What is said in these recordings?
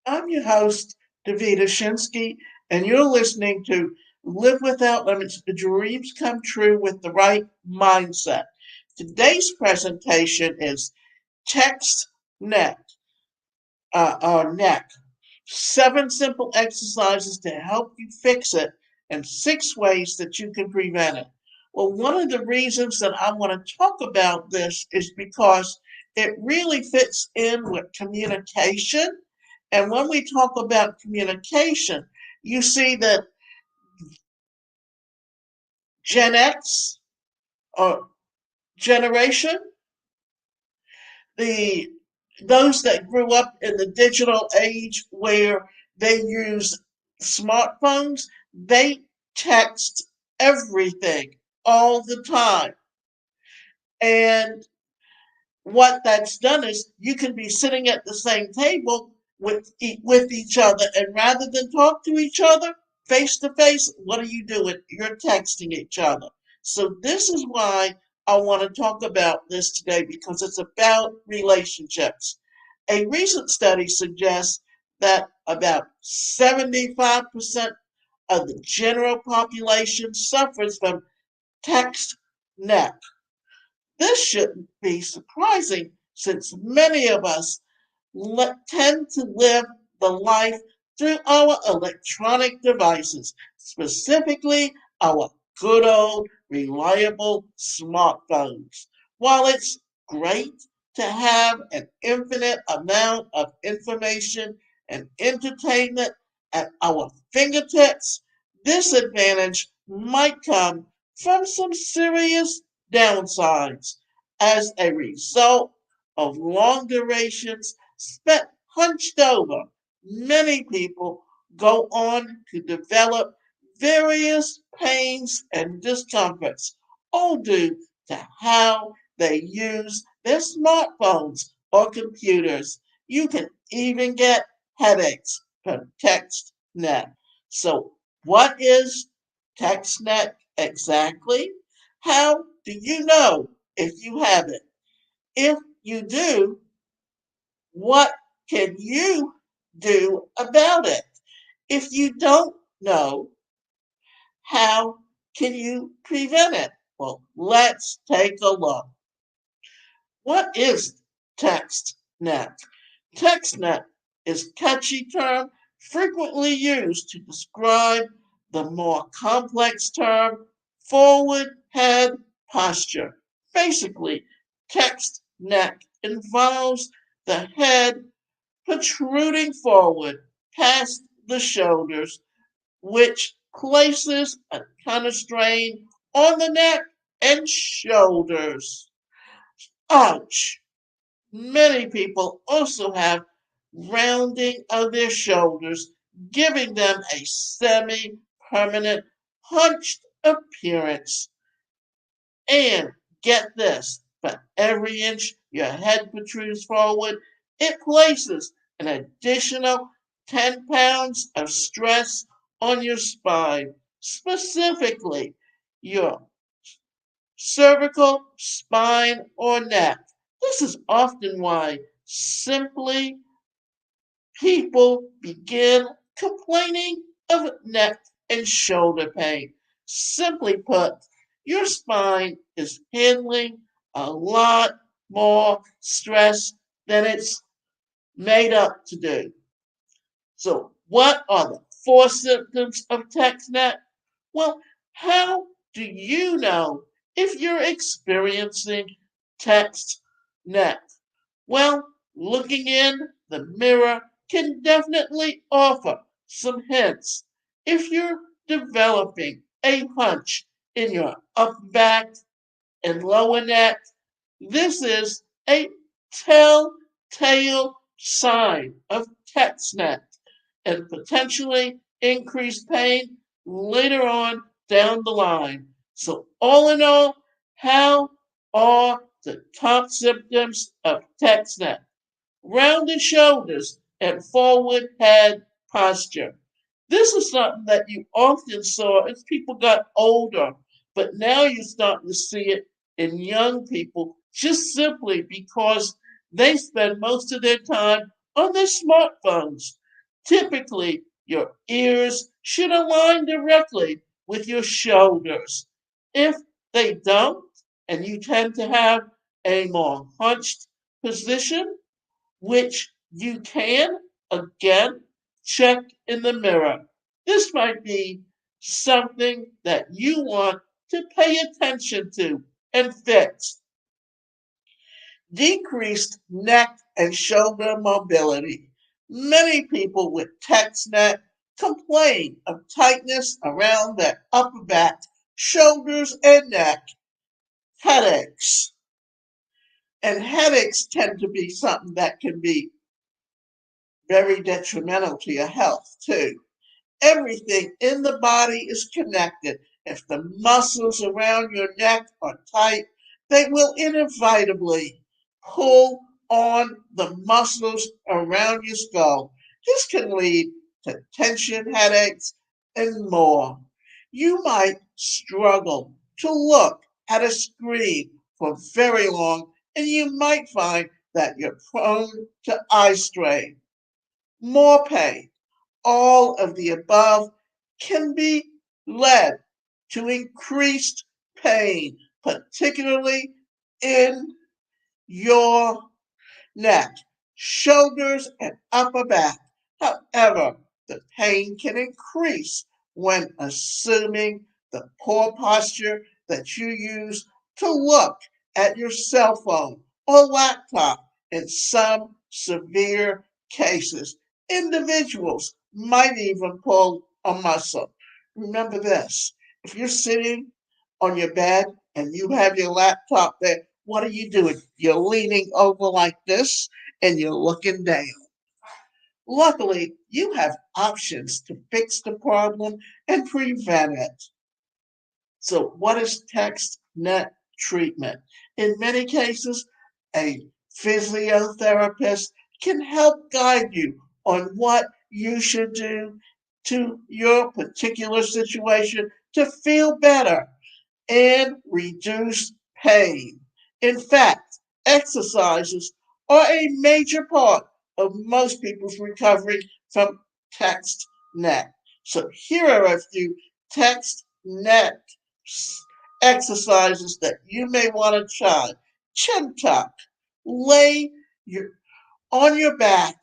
I'm your host, Davida Shinsky, and you're listening to Live Without Limits, Dreams Come True with the Right Mindset. Today's presentation is Textnet, or neck. 7 simple exercises to help you fix it, and 6 ways that you can prevent it. Well, one of the reasons that I want to talk about this is because it really fits in with communication. And when we talk about communication, you see that Gen X or generation, the those that grew up in the digital age where they use smartphones, they text everything all the time. And what that's done is you can be sitting at the same table with each other, and rather than talk to each other face to face, what are you doing? You're texting each other. So this is why I want to talk about this today, because it's about relationships. A recent study suggests that about 75% of the general population suffers from text neck. This shouldn't be surprising, since many of us tend to live the life through our electronic devices, specifically our good old reliable smartphones. While it's great to have an infinite amount of information and entertainment at our fingertips, this advantage might come from some serious downsides. As a result of long durations spent hunched over, many people go on to develop various pains and discomforts, all due to how they use their smartphones or computers. You can even get headaches from TextNet. So, what is TextNet exactly? How do you know if you have it? If you do, what can you do about it? If you don't know, how can you prevent it? Well, let's take a look. What is TextNet? TextNet is a catchy term frequently used to describe the more complex term forward head posture. Basically, text neck involves the head protruding forward past the shoulders, which places a ton of strain on the neck and shoulders. Ouch! Many people also have rounding of their shoulders, giving them a semi permanent hunched appearance. And get this, for every inch your head protrudes forward, it places an additional 10 pounds of stress on your spine, specifically your cervical, spine, or neck. This is often why simply people begin complaining of neck and shoulder pain. Simply put, your spine is handling a lot more stress than it's made up to do. So, what are the 4 symptoms of TextNet? Well, how do you know if you're experiencing TextNet? Well, looking in the mirror can definitely offer some hints. If you're developing a hunch in your upper back and lower neck, this is a telltale sign of TextNet and potentially increased pain later on down the line. So, all in all, how are the top symptoms of TextNet? Rounded shoulders and forward head posture. This is something that you often saw as people got older, but now you're starting to see it in young people just simply because they spend most of their time on their smartphones. Typically, your ears should align directly with your shoulders. If they don't, and you tend to have a more hunched position, which you can, again, check in the mirror. This might be something that you want to pay attention to and fix. Decreased neck and shoulder mobility. Many people with Textnet complain of tightness around their upper back, shoulders, and neck, headaches. And headaches tend to be something that can be very detrimental to your health, too. Everything in the body is connected. If the muscles around your neck are tight, they will inevitably pull on the muscles around your skull. This can lead to tension, headaches, and more. You might struggle to look at a screen for very long, and you might find that you're prone to eye strain, more pain. All of the above can be led to increased pain, particularly in your neck, shoulders, and upper back. However, the pain can increase when assuming the poor posture that you use to look at your cell phone or laptop. In some severe cases, individuals might even pull a muscle. Remember this, if you're sitting on your bed and you have your laptop there, what are you doing? You're leaning over like this and you're looking down. Luckily, you have options to fix the problem and prevent it. So, what is Textnet treatment? In many cases, a physiotherapist can help guide you on what you should do to your particular situation to feel better and reduce pain. In fact, exercises are a major part of most people's recovery from text net. So here are a few text net exercises that you may want to try. Chin tuck. Lay your, on your back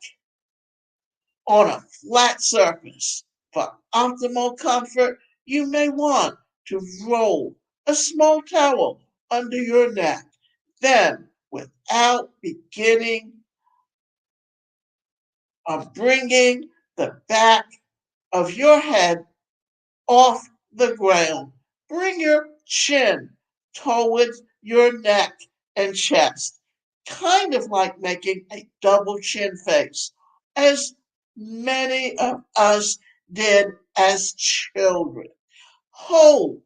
on a flat surface. For optimal comfort, you may want to roll a small towel under your neck. Then, without beginning of bringing the back of your head off the ground, bring your chin towards your neck and chest, kind of like making a double chin face, as many of us did as children. Hold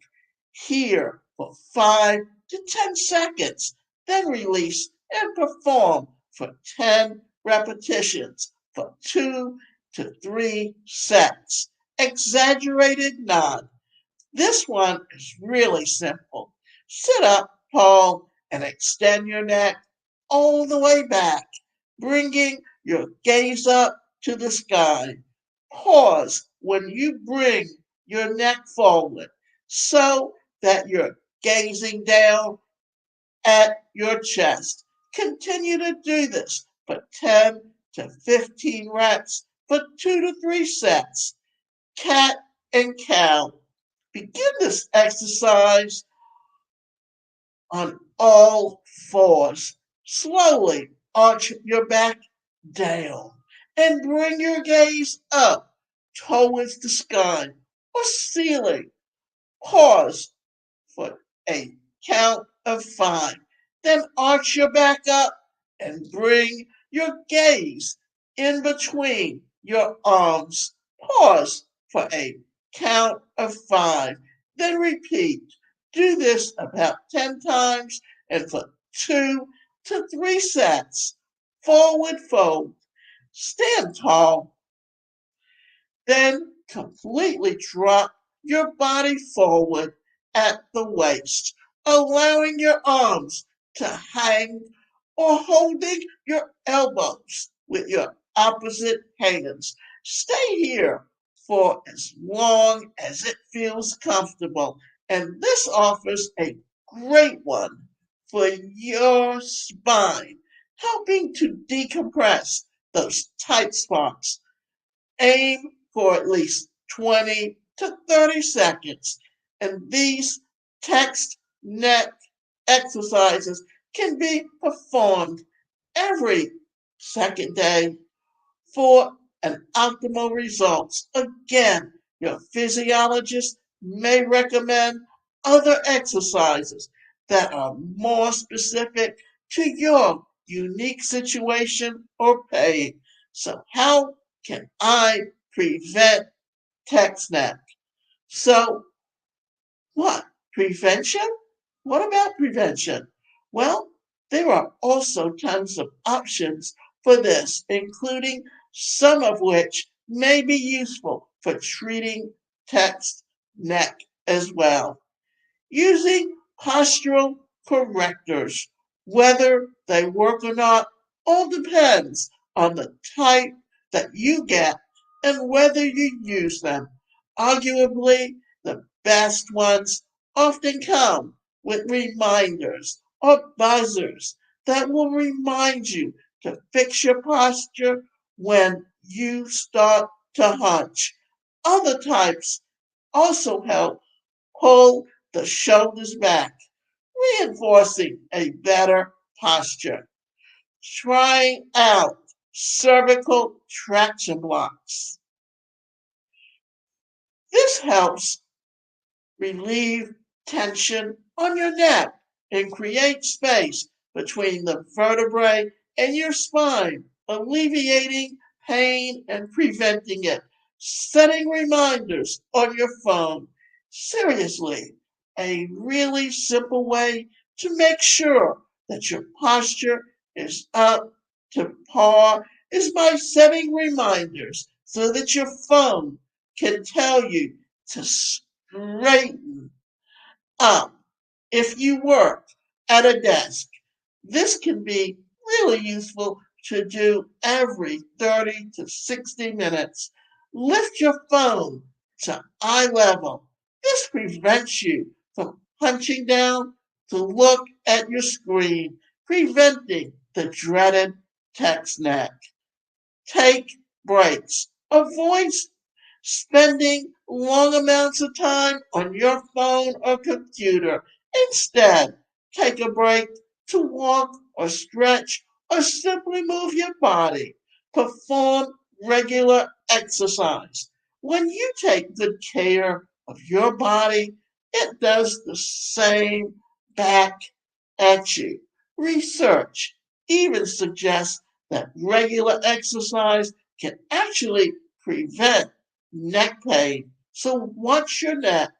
here for 5 to 10 seconds, then release and perform for 10 repetitions for 2 to 3 sets. Exaggerated nod. This one is really simple. Sit up tall and extend your neck all the way back, bringing your gaze up to the sky. Pause when you bring your neck forward so that you're gazing down at your chest. Continue to do this for 10 to 15 reps for 2 to 3 sets. Cat and cow. Begin this exercise on all fours. Slowly arch your back down and bring your gaze up towards the sky or ceiling. Pause for a count of 5. Then arch your back up and bring your gaze in between your arms. Pause for a count of 5. Then repeat. Do this about 10 times and for 2 to 3 sets. Forward fold. Stand tall. Then completely drop your body forward at the waist, allowing your arms to hang or holding your elbows with your opposite hands. Stay here for as long as it feels comfortable. And this offers a great one for your spine, helping to decompress those tight spots. Aim for at least 20 to 30 seconds. And these Textnet exercises can be performed every second day for an optimal results. Again, your physiologist may recommend other exercises that are more specific to your unique situation or pain. So how can I prevent Textnet? So what? Prevention? What about prevention? Well, there are also tons of options for this, including some of which may be useful for treating text neck as well. Using postural correctors, whether they work or not, all depends on the type that you get and whether you use them. Arguably, the best ones often come with reminders or buzzers that will remind you to fix your posture when you start to hunch. Other types also help pull the shoulders back, reinforcing a better posture. Trying out cervical traction blocks. This helps relieve tension on your neck and create space between the vertebrae and your spine, alleviating pain and preventing it. Setting reminders on your phone. Seriously, a really simple way to make sure that your posture is up to par is by setting reminders so that your phone can tell you to straighten up. If you work at a desk, this can be really useful to do every 30 to 60 minutes. Lift your phone to eye level. This prevents you from punching down to look at your screen, preventing the dreaded text neck. Take breaks. Avoid spending long amounts of time on your phone or computer. Instead, take a break to walk or stretch or simply move your body. Perform regular exercise. When you take good care of your body, it does the same back at you. Research even suggests that regular exercise can actually prevent neck pain. So watch your neck.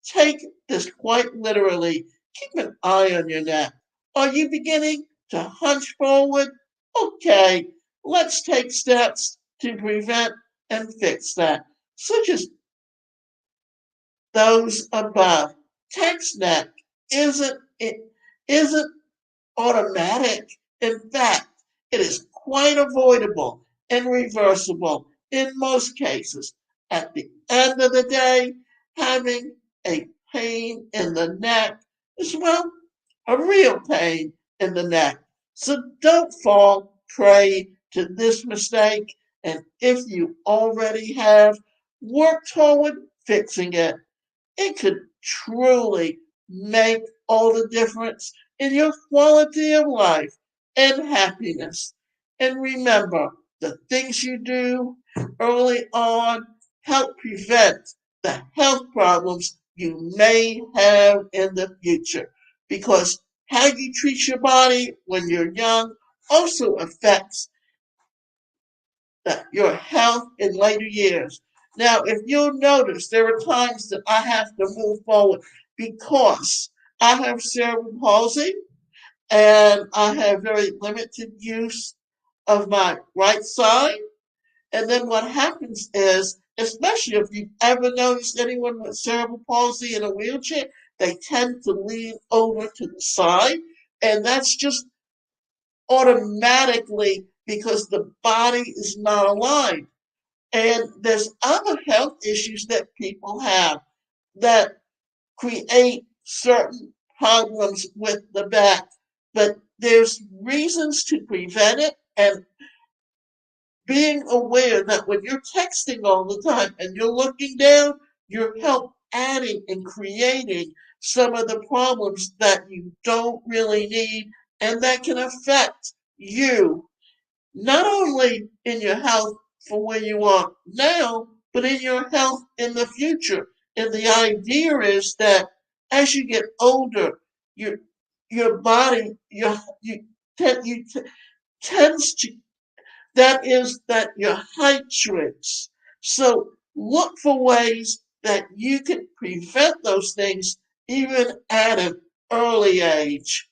Take this quite literally. Keep an eye on your neck. Are you beginning to hunch forward? Okay, let's take steps to prevent and fix that, such as those above. Textnet isn't automatic. In fact, it is quite avoidable and reversible in most cases. At the end of the day, having a pain in the neck is, well, a real pain in the neck. So don't fall prey to this mistake. And if you already have, work toward fixing it. It could truly make all the difference in your quality of life and happiness. And remember, the things you do early on help prevent the health problems you may have in the future. Because how you treat your body when you're young also affects your health in later years. Now, if you'll notice, there are times that I have to move forward because I have cerebral palsy and I have very limited use of my right side. And then what happens is, especially if you've ever noticed anyone with cerebral palsy in a wheelchair, they tend to lean over to the side. And that's just automatically because the body is not aligned. And there's other health issues that people have that create certain problems with the back, but there's reasons to prevent it. And being aware that when you're texting all the time and you're looking down, you're help adding and creating some of the problems that you don't really need and that can affect you not only in your health for where you are now, but in your health in the future. And the idea is that as you get older, your your body you tends to that is that your height shrinks. So look for ways that you can prevent those things even at an early age.